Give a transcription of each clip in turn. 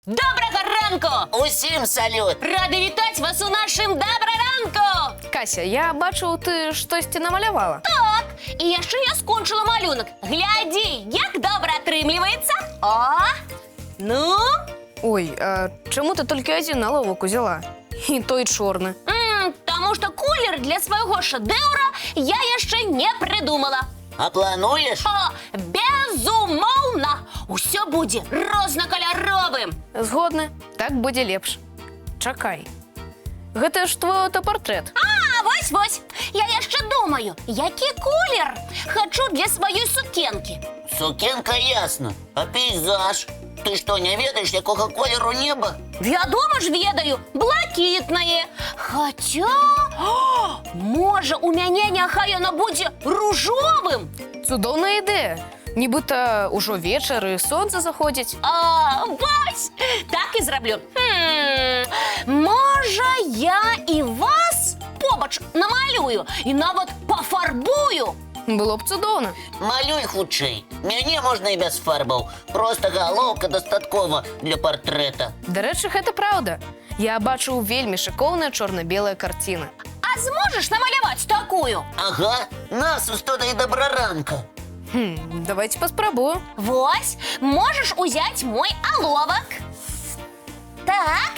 Доброго ранку! Усім салют! Рада вітати вас у нашим Доброранку! Кася, я бачу, ти щось намалювала. Так, і я ще не скончила малюнок. Гляді, як добре отримлюється. О, ну? Ой, а чому ти тільки один наловок взяла? І той чорний. Тому що колір для свого шедевра я ще не придумала. А плануєш? О, безумовно! Усе буде рознокольоровим. Згодна, так буде лепш. Чакай. Гэта ж твой автопортрет. А, вось. Я ще думаю, який колір хочу для своєї сукенки. Сукенка ясно. А пейзаж? Ти що, не ведаєш, якого кольору небо? Вядомо ж ведаю, блакитное. Хотя, може, у мяне няхай оно будзе ружовым. Цудоўная ідэя. Нібыта ўжо вечар і сонца заходзіць. Вась, так і зраблю. Може, я і вас побач намалюю і нават пафарбую. Было б цудоўна. Малюй хутчэй. Мяне можна і без фарбаў. Просто галоўка дастаткова для партрета. Дарэчы, гэта праўда. Я бачу вельмі шыкоўная чорна-белая карціна. А зможеш намаляваць такую? Ага, нас у студыі Добраранка. Давайте паспрабую. Вось, можеш узяць мой аловак. Так.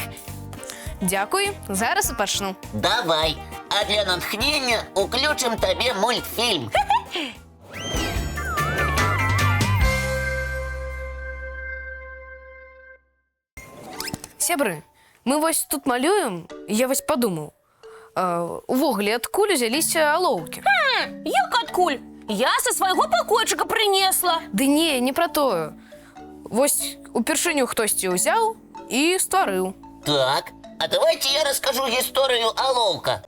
Дзякуй, зараз і пачну. Давай. А для натхнення уключым табе мультфільм. Сябры, мы вось тут малюем, я вось падумаў. Увогуле, адкуль узяліся алоўкі? Як адкуль? Я со свайго пакойчыка прынесла. Ды не пра тое. Вось упершыню хтосьці ўзяў і стварыў. Так, а давайте я расскажу гісторыю алоўка.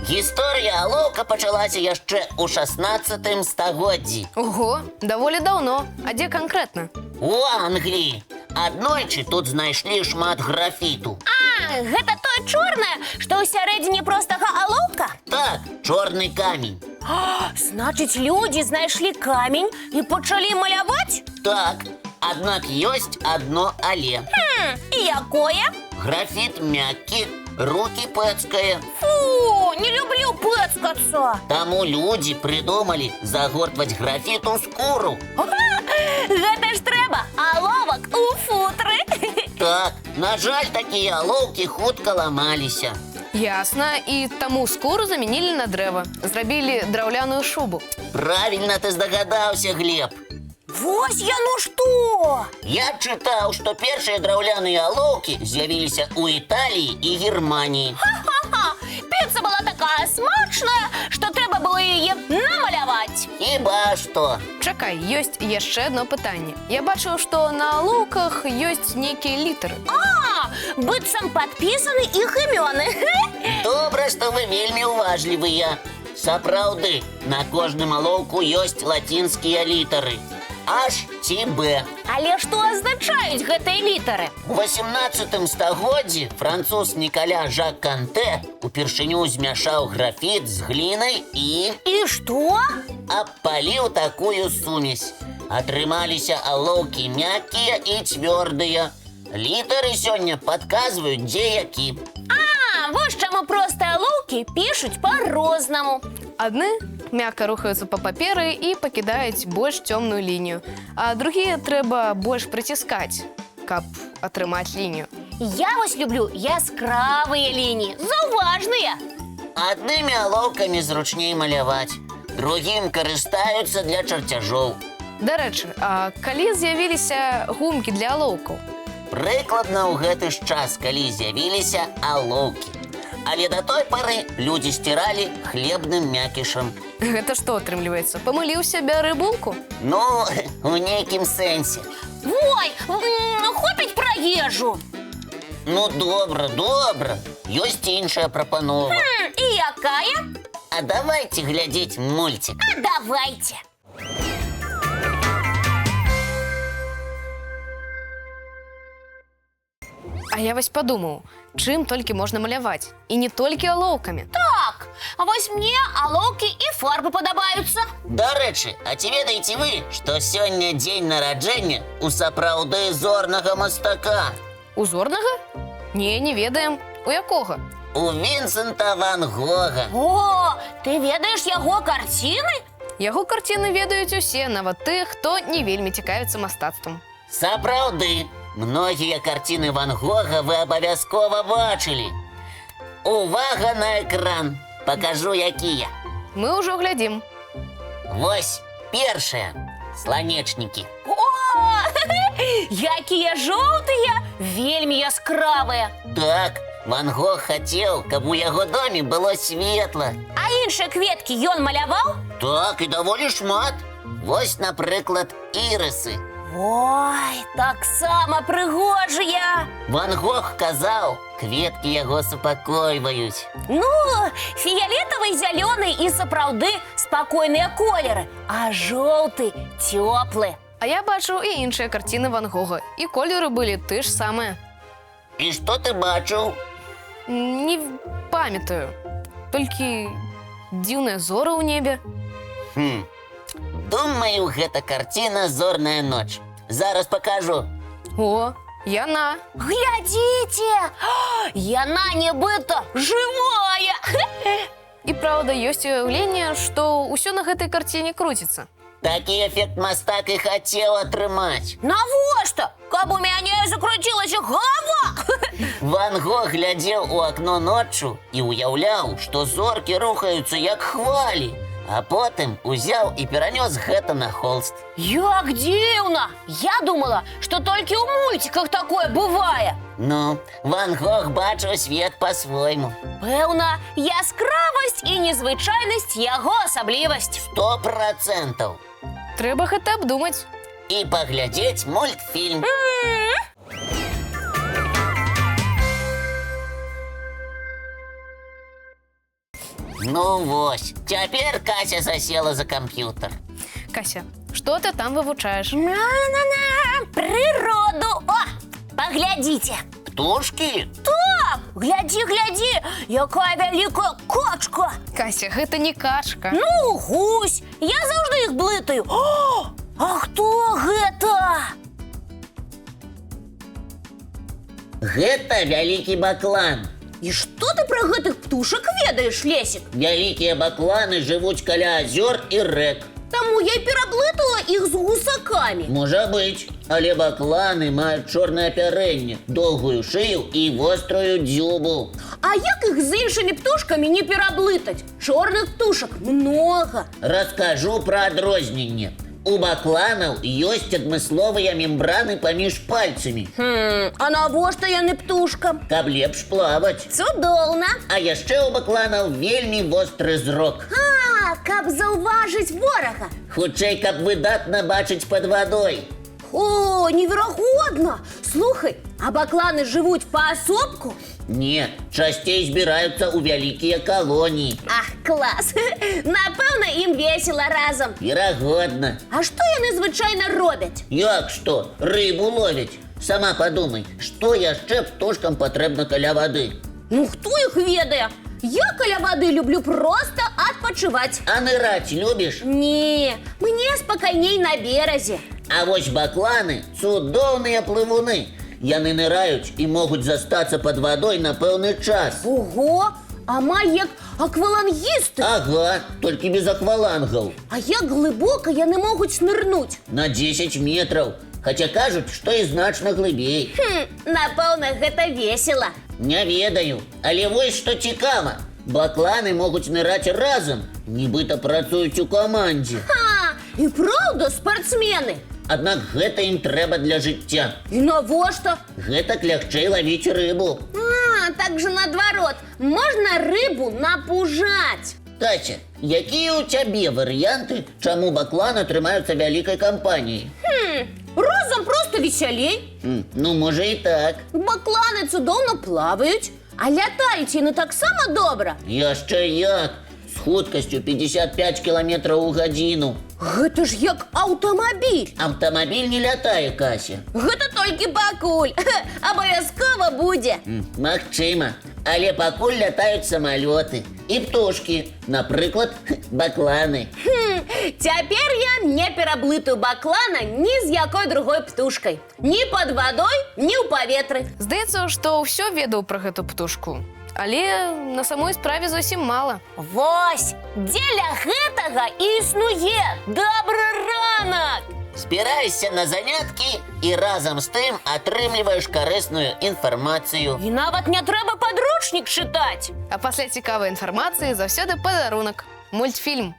Гісторыя алоўка пачалася яшчэ ў 16 стагоддзі. Ого, даволі даўно. А дзе канкрэтна? У Англіі. Аднойчы тут знайшлі шмат графіту. Гэта тое чорнае, што ўсярэдзіне простага алоўка? Так, чорны камень. Значыць, людзі знайшлі камень і пачалі маляваць? Так, аднак ёсць адно але. І якое? Графіт мяккі, рукі пэцкае. Фу, не люблю пэцкацца. Таму людзі прыдумалі загортваць графіт у скуру. Гэта ж трэба, аловак у футры. Так, на жаль, такія алоўкі хутка ламаліся. Ясна, і таму скуру замянілі на дрэва. Зрабілі драўляную шубу. Правільна ты здагадаўся, Глеб. Вось яно што! Я чытаў, што першыя драўляныя алоўкі з'явіліся ў Італіі і Германіі. Ха-ха! Піца была такая смачная, што трэба было яе намаляваць. Хіба што. Чакай, ёсць яшчэ адно пытанне. Я бачу, што на алоўках ёсць нейкія літары. Быццам падпісаны іх імёны. Добра, што вы вельмі уважлівыя. Сапраўды, на кожным алоўку ёсць лацінскія літары. H ці Б. Але што азначаюць гэтыя літары? У 18 стагоддзі француз Нікаля Жак Канте упершыню змяшаў графіт з глінай і што? абпаліў такую сумесь. Атрымаліся алоўкі мяккія і цвёрдыя. Літары сёння падказваюць, дзе які. Вось чаму простыя алоўкі пішуць па-рознаму. Адны мякка рухаюцца па паперы і пакідаюць больш цёмную лінію, а другія трэба больш прыціскаць, каб атрымаць лінію. Я вось люблю яскравыя лініі, заўважныя. Аднымі алоўкамі зручней маляваць, другім карыстаюцца для чарцяжоў. Дарэчы, а калі з'явіліся гумкі для алоўкаў? Прыкладна ў гэты ж час, калі з'явіліся алоўкі. Але да той пары людзі сціралі хлебным мякішам. Гэта што атрымліваецца? Памыліў сябе рыбулку? Ну, у нейкім сэнсе. Ой, хопіць пра ежу. Ну, добра. Ёсць іншая прапанова. І якая? А давайте глядзець мульцік. А давайте. А я вось падумаў, чым толькі можна маляваць. І не толькі алоўкамі. Так, вось мне алоўкі і фарбы падабаюцца? Дарэчы, а ці ведаеце вы, што сёння дзень нараджэння у сапраўды зорнага мастака? У зорнага? Не ведаем. У якога? У Вінсента Ван Гога. О, ты ведаеш яго карціны? Яго карціны ведаюць усе, нават тых, хто не вельмі цікавіцца мастацтвам. Сапраўды, многія карціны Ван Гога вы абавязкова бачылі. Увага на экран, пакажу якія. Мы ўжо глядзім. Вось першая. Сланечнікі. О, якія жоўтыя, вельмі яскравыя. Так, Ван Гог хацеў, каб у яго доме было светла. А іншыя кветкі ён маляваў? Так, і даволі шмат. Вось, напрыклад, ірысы. Ой, таксама прыгожыя. Ван Гог казаў, кветкі яго супакойваюць. Ну, фіялетавы, зялёны і сапраўды спакойныя колеры, а жоўты цёплы. А я бачу і іншыя карціны Ван Гога. І колеры былі ты ж самыя. І што ты бачыў? Не памятаю. Толькі дзіўныя зоры ў небе. Думаю, гэта карціна «Зорная ноч». Зараз пакажу. О, яна. Глядзіце! Яна нібыта жывая! І праўда, ёсць уяўленне, што ўсё на гэтай карціне круціцца. Такі эфект мастак і хацеў атрымаць. Навошта? Каб у мяне закруцілася галава! Ван Гог глядзеў у акно ноччу і ўяўляў, што зоркі рухаюцца як хвалі, а потым узяў і перанёс гэта на холст. Як дзіўна! Я думала, што толькі ў мульціках такое бывае. Ну, Ван Гог бачыў свет па-свойму. Пэўна, яскравасць і незвычайнасць яго асаблівасць. 100%. Трэба гэта абдумаць. І паглядзець мультфільм. Ну вось, цяпер Кася засела за камп'ютар. Кася, што ты там вывучаеш? На-на-на! Прыроду! О! Паглядзіце! Птушкі? Так! Глядзі, глядзі! Якая вялікая качка! Кася, гэта не качка. Ну, гусь! Я заўжды іх блытаю. О! А хто гэта? Гэта вялікі баклан. І што ты пра гэтых птушак ведаеш, Лесік? Вялікія бакланы жывуць каля азёр і рэк. Таму я і пераблытала іх з гусакамі. Можа быць, але бакланы маюць чорнае апярэнне, доўгую шыю і вострую дзюбу. А як іх з іншымі птушкамі не пераблытаць? Чорных птушак многа. Раскажу пра адрозненне. У бакланаў ёсць адмысловыя мембраны паміж пальцамі, А навошта яны птушкам? каб лепш плаваць. Цудоўна. А яшчэ ў бакланаў вельмі востры зрок. А, каб заўважыць ворага. Хутчэй, каб выдатна бачыць пад вадой. О, неверагодна! Слухай, а бакланы жывуць паасобку? Не, часцей збіраюцца ў вялікія калоніі. Ах, клас! Напэўна, ім весела разам. Верагодна. А што яны звычайна робяць? Як што? Рыбу ловяць. Сама падумай, што яшчэ птушкам патрэбна каля вады? Ну, хто іх ведае? Я каля вады люблю проста адпачываць. А ныраць любіш? Не, мне спакайней на беразе. А вось бакланы цудоўныя плывуны. Яны ныраюць і могуць застацца пад вадой на пэўны час. Ого, амаль як аквалангісты. Ага, толькі без аквалангаў. А як глыбока яны могуць нырнуць? На 10 метраў. Хаця кажуць, што і значна глыбей. Напэўна, гэта весела. Не ведаю, але вось што цікава. Бакланы могуць ныраць разам, нібыта працуюць у камандзе. І праўда, спартсмены. Аднак гэта ім трэба для жыцця. І навошта? Гэтак лягчэй лавіць рыбу. Так жа наадварот, можна рыбу напужаць. Кася, якія ў цябе варыянты, чаму бакланы трымаюцца вялікай кампаніяй? Разам проста весялей. Ну, можа і так. Бакланы цудоўна плаваюць, а лятаюць яны таксама добра. Яшчэ як? З хуткасцю 55 км ў гадзіну. Гэта ж як аўтамабіль. Аўтамабіль не лятае, Кася. Гэта толькі пакуль. Абавязкова будзе. Магчыма. Але пакуль лятаюць самалёты і птушкі, напрыклад, бакланы. Цяпер я не пераблытаю баклана ні з якой другой птушкай. Ні пад вадой, ні ў паветры. Здаецца, што ўсё ведаў пра гэту птушку. Але на самой справе зусім мала. Вось, дзеля гэтага і існуе добры ранак. Збірайся на заняткі і разам з тым атрымліваеш карысную інфармацыю. І нават не трэба падручнік чытаць. А пасля цікавай інфармацыі заўсёды падарунак. Мультфільм.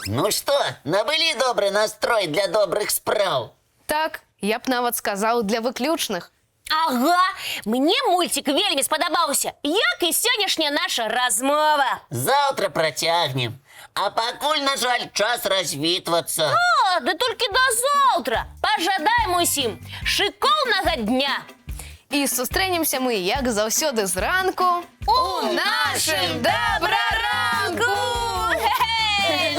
Ну што, набылі добры настрой для добрых спраў? Так, я б нават сказаў, для выключных. Ага, мне мультик вельмі спадабаўся, як і сённяшняя наша размова. Заўтра працягнем. А пакуль, на жаль, час развітвацца. О, да толькі да заўтра. Пажадаем усім шыкоўнага дня. І сустрэнемся мы, як заўсёды зранку, У нашым добраранку! Хе-хей!